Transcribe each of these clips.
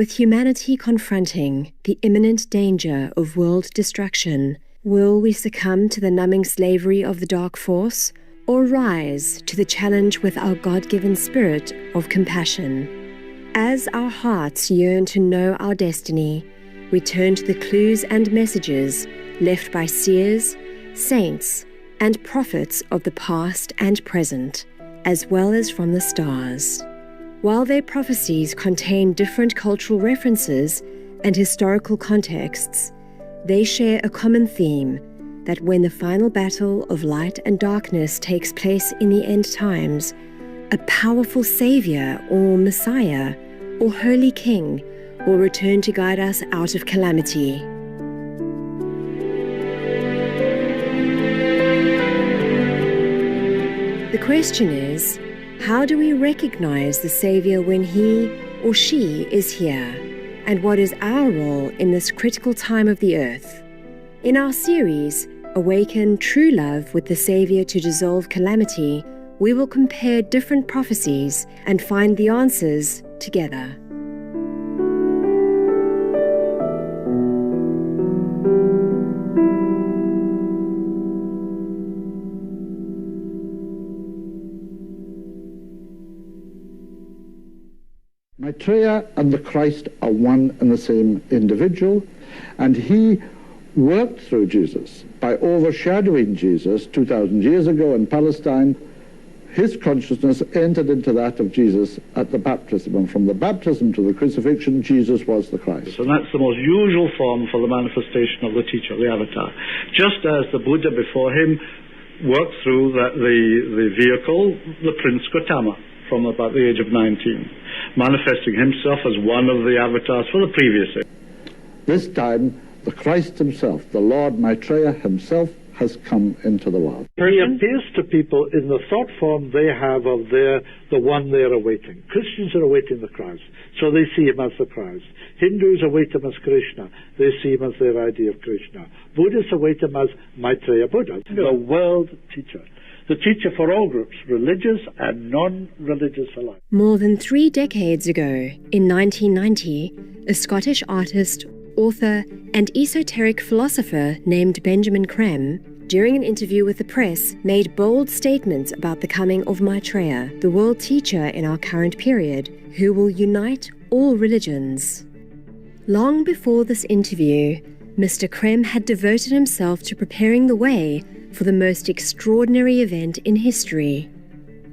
With humanity confronting the imminent danger of world destruction, will we succumb to the numbing slavery of the dark force, or rise to the challenge with our God-given spirit of compassion? As our hearts yearn to know our destiny, we turn to the clues and messages left by seers, saints, and prophets of the past and present, as well as from the stars. While their prophecies contain different cultural references and historical contexts, they share a common theme that when the final battle of light and darkness takes place in the end times, a powerful Savior or Messiah or Holy King will return to guide us out of calamity. The question is, how do we recognize the Savior when he or she is here? And what is our role in this critical time of the earth? In our series, Awaken True Love with the Savior to Dissolve Calamity, we will compare different prophecies and find the answers together. Maitreya and the Christ are one and the same individual, and he worked through Jesus by overshadowing Jesus 2,000 years ago in Palestine. His consciousness entered into that of Jesus at the baptism, and from the baptism to the crucifixion, Jesus was the Christ. And that's the most usual form for the manifestation of the teacher, the avatar. Just as the Buddha before him worked through the vehicle, the Prince Gautama, from about the age of 19, manifesting himself as one of the avatars for the previous age. This time, the Christ himself, the Lord Maitreya himself, has come into the world. He appears to people in the thought form they have of the one they're awaiting. Christians are awaiting the Christ, so they see him as the Christ. Hindus await him as Krishna, they see him as their idea of Krishna. Buddhists await him as Maitreya Buddha, the world teacher. The teacher for all groups, religious and non-religious alike. More than 3 decades ago, in 1990, a Scottish artist, author, and esoteric philosopher named Benjamin Creme, during an interview with the press, made bold statements about the coming of Maitreya, the world teacher in our current period, who will unite all religions. Long before this interview, Mr. Creme had devoted himself to preparing the way for the most extraordinary event in history,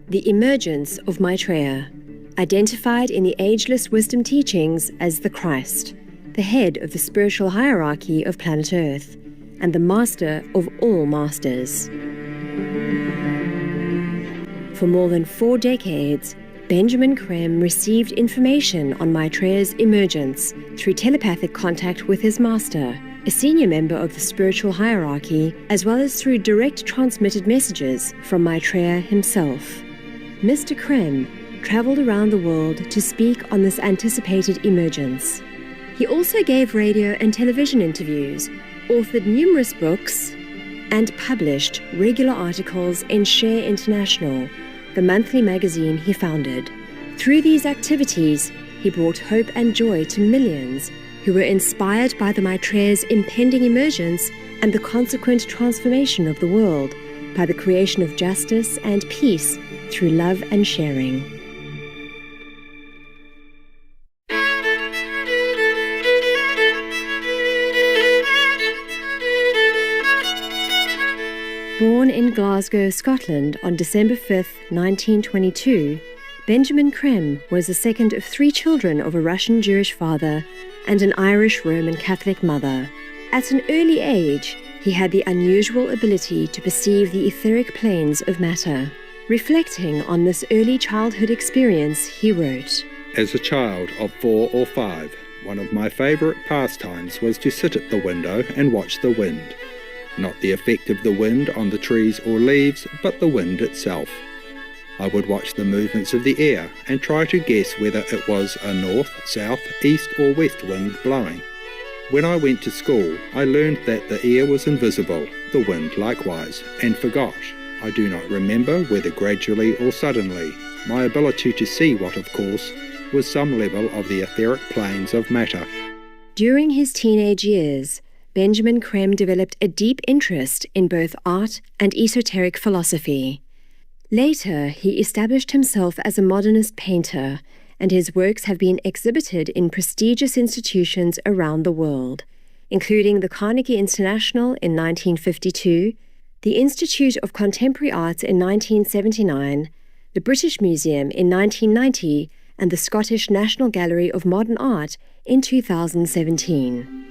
the emergence of Maitreya, identified in the ageless wisdom teachings as the Christ, the head of the spiritual hierarchy of planet Earth, and the master of all masters. For more than 4 decades, Benjamin Creme received information on Maitreya's emergence through telepathic contact with his master, a senior member of the spiritual hierarchy, as well as through direct transmitted messages from Maitreya himself. Mr. Creme traveled around the world to speak on this anticipated emergence. He also gave radio and television interviews, authored numerous books, and published regular articles in Share International, the monthly magazine he founded. Through these activities, he brought hope and joy to millions who were inspired by the Maitreya's impending emergence and the consequent transformation of the world by the creation of justice and peace through love and sharing. Born in Glasgow, Scotland on December 5th, 1922, Benjamin Creme was the second of 3 children of a Russian Jewish father and an Irish Roman Catholic mother. At an early age, he had the unusual ability to perceive the etheric planes of matter. Reflecting on this early childhood experience, he wrote, "As a child of 4 or 5, one of my favourite pastimes was to sit at the window and watch the wind. Not the effect of the wind on the trees or leaves, but the wind itself. I would watch the movements of the air and try to guess whether it was a north, south, east or west wind blowing. When I went to school, I learned that the air was invisible, the wind likewise, and forgot. I do not remember whether gradually or suddenly. My ability to see what, of course, was some level of the etheric planes of matter. During his teenage years, Benjamin Creme developed a deep interest in both art and esoteric philosophy. Later, he established himself as a modernist painter, and his works have been exhibited in prestigious institutions around the world, including the Carnegie International in 1952, the Institute of Contemporary Arts in 1979, the British Museum in 1990, and the Scottish National Gallery of Modern Art in 2017.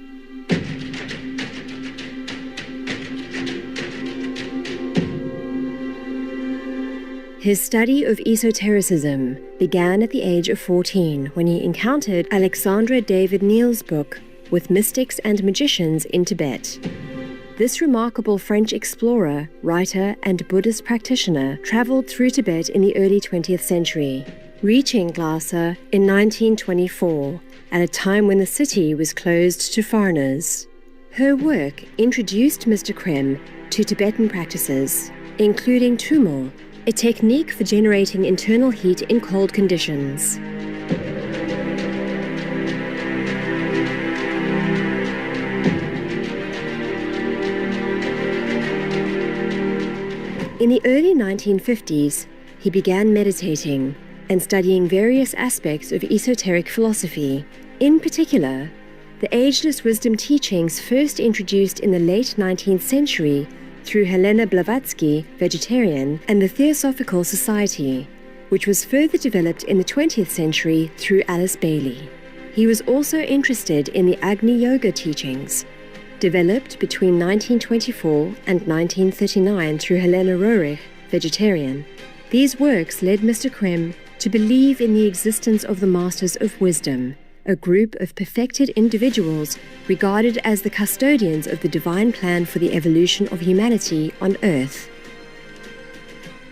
His study of esotericism began at the age of 14 when he encountered Alexandra David Neil's book, With Mystics and Magicians in Tibet. This remarkable French explorer, writer, and Buddhist practitioner traveled through Tibet in the early 20th century, reaching Lhasa in 1924, at a time when the city was closed to foreigners. Her work introduced Mr. Creme to Tibetan practices, including tumul, a technique for generating internal heat in cold conditions. In the early 1950s, he began meditating and studying various aspects of esoteric philosophy. In particular, the ageless wisdom teachings first introduced in the late 19th century through Helena Blavatsky, vegetarian, and the Theosophical Society, which was further developed in the 20th century through Alice Bailey. He was also interested in the Agni Yoga teachings, developed between 1924 and 1939 through Helena Roerich, vegetarian. These works led Mr. Creme to believe in the existence of the Masters of Wisdom, a group of perfected individuals regarded as the custodians of the divine plan for the evolution of humanity on Earth.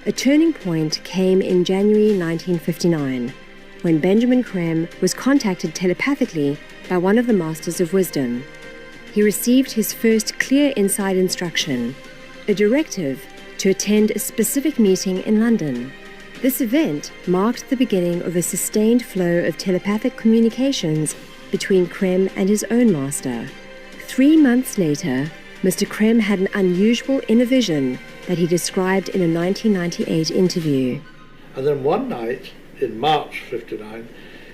A turning point came in January 1959, when Benjamin Creme was contacted telepathically by one of the Masters of Wisdom. He received his first clear inside instruction, a directive to attend a specific meeting in London. This event marked the beginning of a sustained flow of telepathic communications between Creme and his own master. 3 months later, Mr. Creme had an unusual inner vision that he described in a 1998 interview. And then one night, in March 59,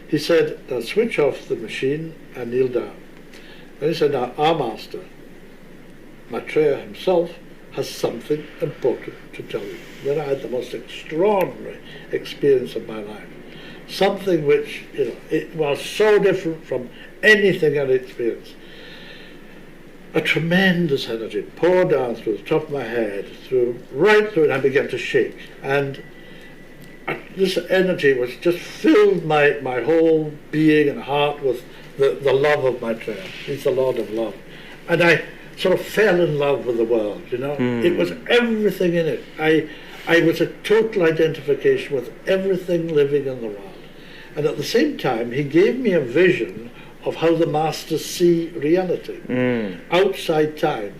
he said, "Now switch off the machine and kneel down." And he said, "Now our master, Maitreya himself, has something important to tell you." Then I had the most extraordinary experience of my life. Something which, it was so different from anything I'd experienced. A tremendous energy poured down through the top of my head, right through it, and I began to shake. And this energy was just filled my whole being and heart with the love of Maitreya. He's the Lord of Love. And I sort of fell in love with the world, It was everything in it. I was a total identification with everything living in the world. And at the same time, he gave me a vision of how the Masters see reality, outside time.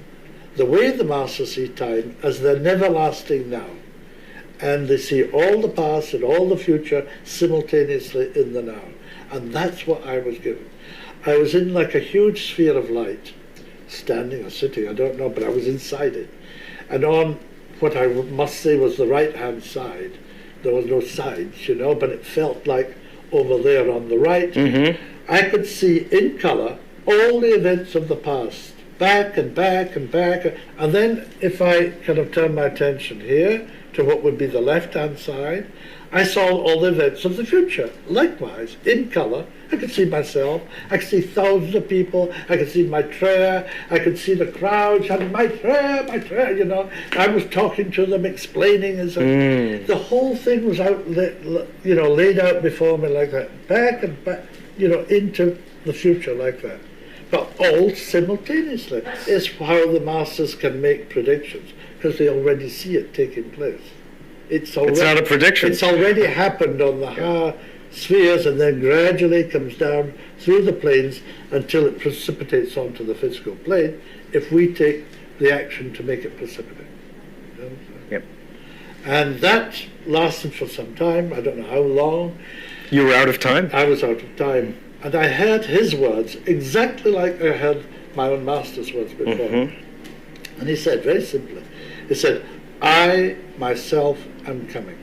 The way the Masters see time as the never-lasting now. And they see all the past and all the future simultaneously in the now. And that's what I was given. I was in like a huge sphere of light, standing or sitting, I don't know, but I was inside it. And on what I must say was the right-hand side, there was no sides, but it felt like over there on the right, I could see in colour all the events of the past, back and back and back. And then if I kind of turn my attention here to what would be the left-hand side, I saw all the events of the future. Likewise, in colour, I could see myself, I could see thousands of people, I could see Maitreya, I could see the crowd shouting, Maitreya, Maitreya, I was talking to them, explaining, the whole thing was out, laid out before me like that, back and back, into the future like that. But all simultaneously. It's how the Masters can make predictions, because they already see it taking place. It's not a prediction. It's already happened on the higher spheres, and then gradually comes down through the planes until it precipitates onto the physical plane, if we take the action to make it precipitate. Yep. And that lasted for some time, I don't know how long. You were out of time? I was out of time. And I heard his words exactly like I heard my own master's words before. Mm-hmm. And he said, very simply, he said, I myself am coming.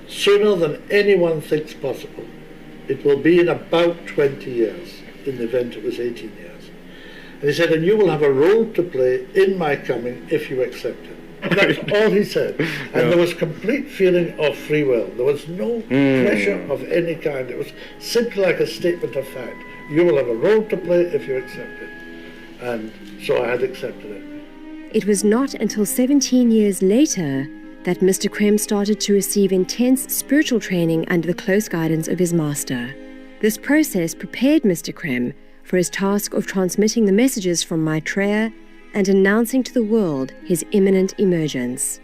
Sooner than anyone thinks possible. It will be in about 20 years. In the event it was 18 years. And he said, and you will have a role to play in my coming if you accept it. And that's all he said. And there was complete feeling of free will. There was no pressure of any kind. It was simply like a statement of fact. You will have a role to play if you accept it. And so I had accepted it. It was not until 17 years later that Mr. Krem started to receive intense spiritual training under the close guidance of his master. This process prepared Mr. Krem for his task of transmitting the messages from Maitreya and announcing to the world his imminent emergence.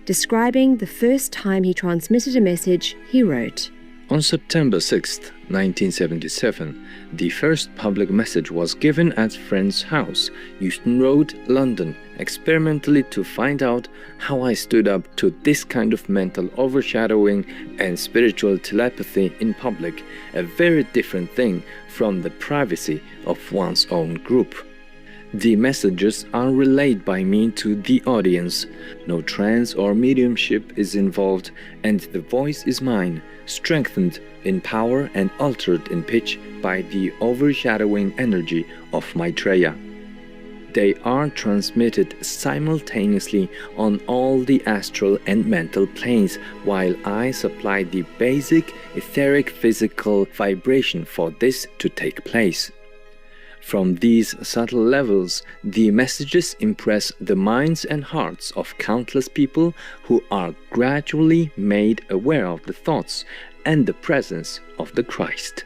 Describing the first time he transmitted a message, he wrote, On September 6, 1977, the first public message was given at friend's house, Euston Road, London, experimentally to find out how I stood up to this kind of mental overshadowing and spiritual telepathy in public, a very different thing from the privacy of one's own group. The messages are relayed by me to the audience. No trance or mediumship is involved, and the voice is mine, strengthened in power and altered in pitch by the overshadowing energy of Maitreya. They are transmitted simultaneously on all the astral and mental planes, while I supply the basic etheric physical vibration for this to take place. From these subtle levels, the messages impress the minds and hearts of countless people who are gradually made aware of the thoughts and the presence of the Christ.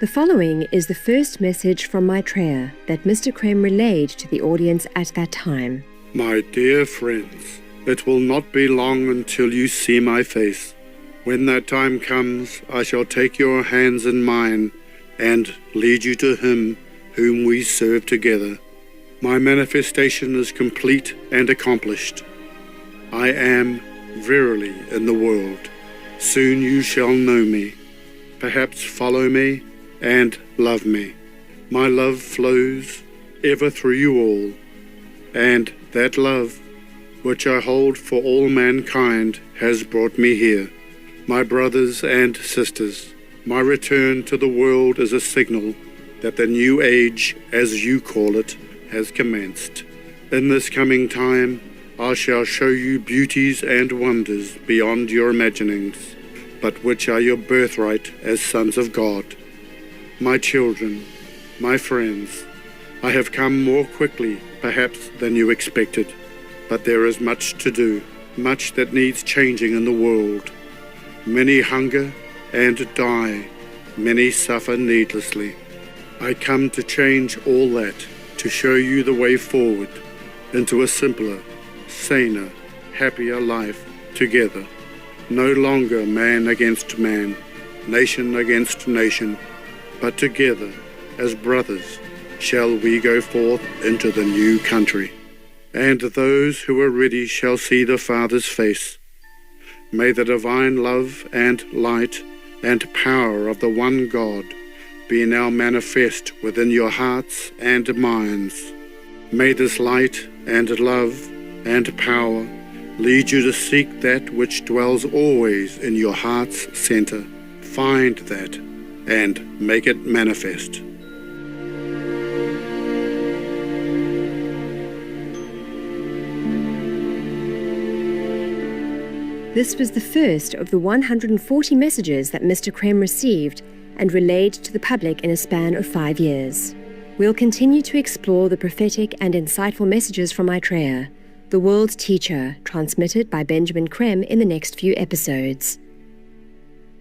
The following is the first message from Maitreya that Mr. Krem relayed to the audience at that time. My dear friends, it will not be long until you see my face. When that time comes, I shall take your hands in mine and lead you to Him whom we serve together. My manifestation is complete and accomplished. I am verily in the world. Soon you shall know me, perhaps follow me, and love me. My love flows ever through you all, and that love which I hold for all mankind has brought me here. My brothers and sisters, my return to the world is a signal that the new age, as you call it, has commenced. In this coming time, I shall show you beauties and wonders beyond your imaginings, but which are your birthright as sons of God. My children, my friends, I have come more quickly, perhaps, than you expected, but there is much to do, much that needs changing in the world. Many hunger and die, many suffer needlessly. I come to change all that, to show you the way forward into a simpler, saner, happier life together. No longer man against man, nation against nation, but together as brothers shall we go forth into the new country. And those who are ready shall see the Father's face. May the divine love and light and power of the one God be now manifest within your hearts and minds. May this light and love and power lead you to seek that which dwells always in your heart's center. Find that and make it manifest. This was the first of the 140 messages that Mr. Krem received and relayed to the public in a span of 5 years. We'll continue to explore the prophetic and insightful messages from Maitreya, the world's teacher, transmitted by Benjamin Krem in the next few episodes.